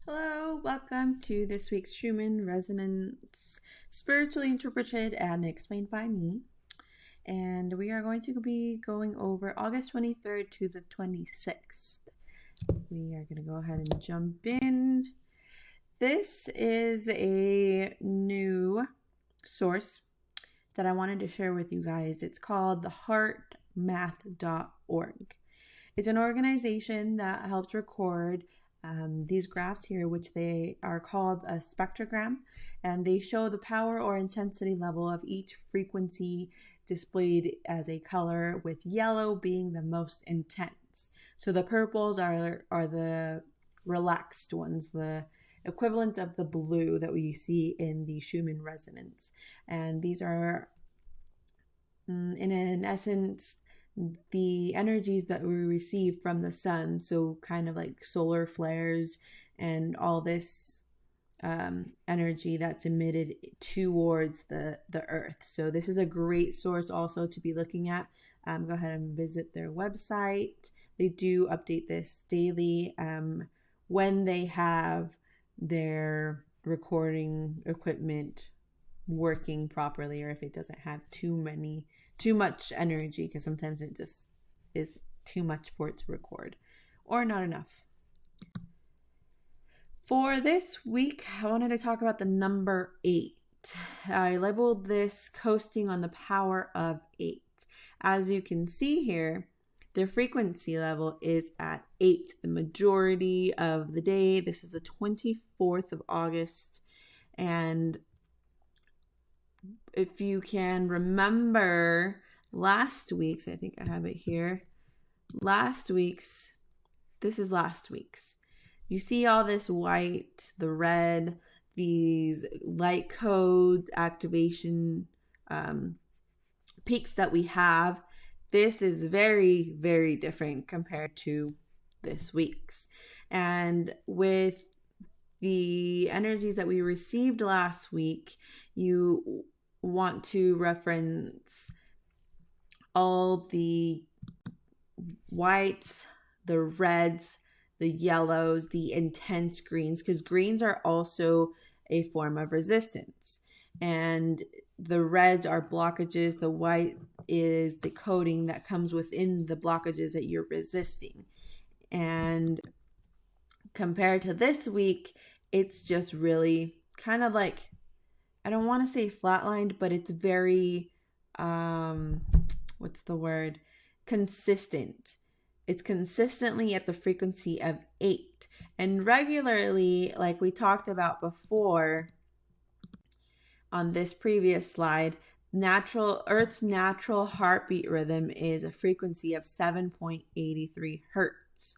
Hello, welcome to this week's Schumann Resonance, spiritually interpreted and explained by me. And we are going to be going over August 23rd to the 26th. We are going to go ahead and jump in. This is a new source that I wanted to share with you guys. It's called the heartmath.org. It's an organization that helps record these graphs here, which they are called a spectrogram, and they show the power or intensity level of each frequency displayed as a color, with yellow being the most intense. So the purples are the relaxed ones, the equivalent of the blue that we see in the Schumann resonance. And these are, in an essence, the energies that we receive from the sun. So kind of like solar flares and all this energy that's emitted towards the earth. So this is a great source also to be looking at. Go ahead and visit their website. They do update this daily when they have their recording equipment working properly, or if it doesn't have too much energy, because sometimes it just is too much for it to record or not enough. For this week, I wanted to talk about the number 8. I labeled this coasting on the power of 8. As you can see here, the frequency level is at 8 the majority of the day. This is the 24th of August. And if you can remember last week's, I think I have it here. This is last week's. You see all this white, the red, these light code activation peaks that we have. This is very, very different compared to this week's. And with the energies that we received last week, you want to reference all the whites, the reds, the yellows, the intense greens, because greens are also a form of resistance. And the reds are blockages, the white is the coding that comes within the blockages that you're resisting. And compared to this week, it's just really kind of like, I don't want to say flatlined, but it's very, what's the word? Consistent. It's consistently at the frequency of 8. And regularly, like we talked about before on this previous slide, Earth's natural heartbeat rhythm is a frequency of 7.83 hertz.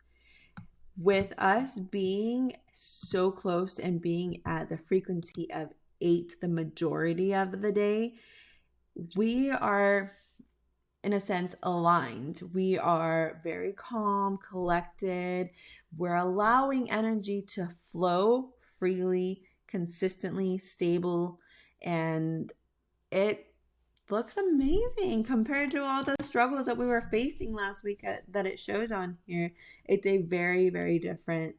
With us being so close and being at the frequency of 8 the majority of the day, we are, in a sense, aligned. We are very calm, collected. We're allowing energy to flow freely, consistently, stable, and it looks amazing compared to all the struggles that we were facing last week that it shows on here. It's a very, very different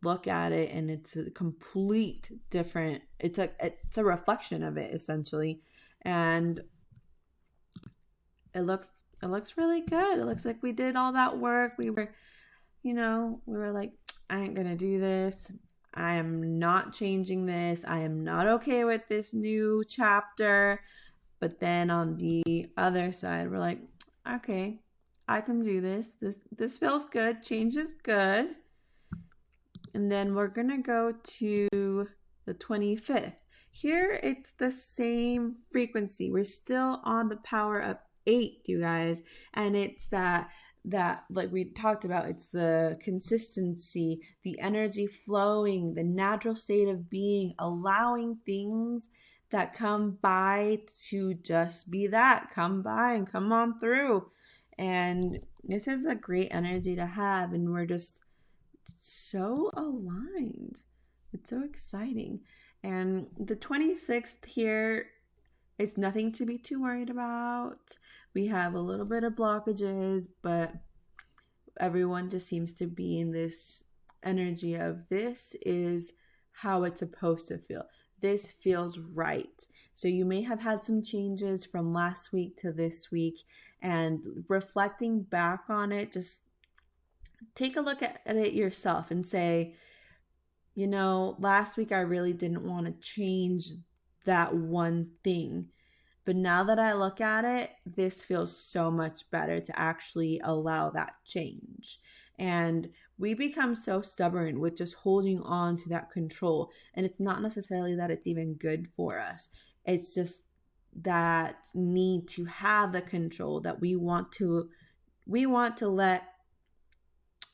look at it, and it's a complete different, it's a reflection of it essentially. And it looks really good. It looks like we did all that work. We were like, I ain't gonna do this. I am not changing this. I am not okay with this new chapter. But then on the other side, we're like, okay, I can do this. This feels good. Change is good. And then we're going to go to the 25th. Here, it's the same frequency. We're still on the power of 8, you guys. And it's that like we talked about, it's the consistency, the energy flowing, the natural state of being, allowing things that come by to just be that, come by and come on through. And this is a great energy to have, and we're just so aligned. It's so exciting. And the 26th here, it's nothing to be too worried about. We have a little bit of blockages, but everyone just seems to be in this energy of this is how it's supposed to feel. This feels right. So you may have had some changes from last week to this week, and reflecting back on it, just take a look at it yourself and say, last week I really didn't want to change that one thing. But now that I look at it, this feels so much better to actually allow that change. And we become so stubborn with just holding on to that control. And it's not necessarily that it's even good for us, it's just that need to have the control that we want to let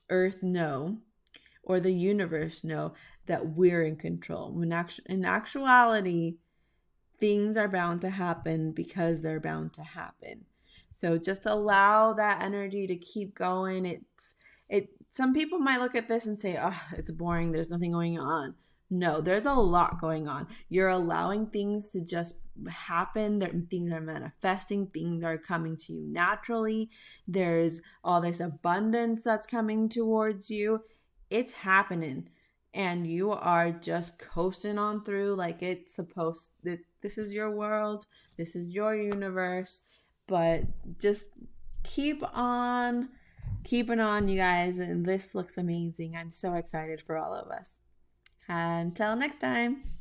Earth know, or the universe know, that we're in control. When in actuality, things are bound to happen because they're bound to happen. So just allow that energy to keep going. Some people might look at this and say, "Oh, it's boring. There's nothing going on." No, there's a lot going on. You're allowing things to just happen. Things are manifesting. Things are coming to you naturally. There's all this abundance that's coming towards you. It's happening, and you are just coasting on through like it's supposed that. This is your world, this is your universe. But just keep on keeping on, you guys, and this looks amazing. I'm so excited for all of us. Until next time.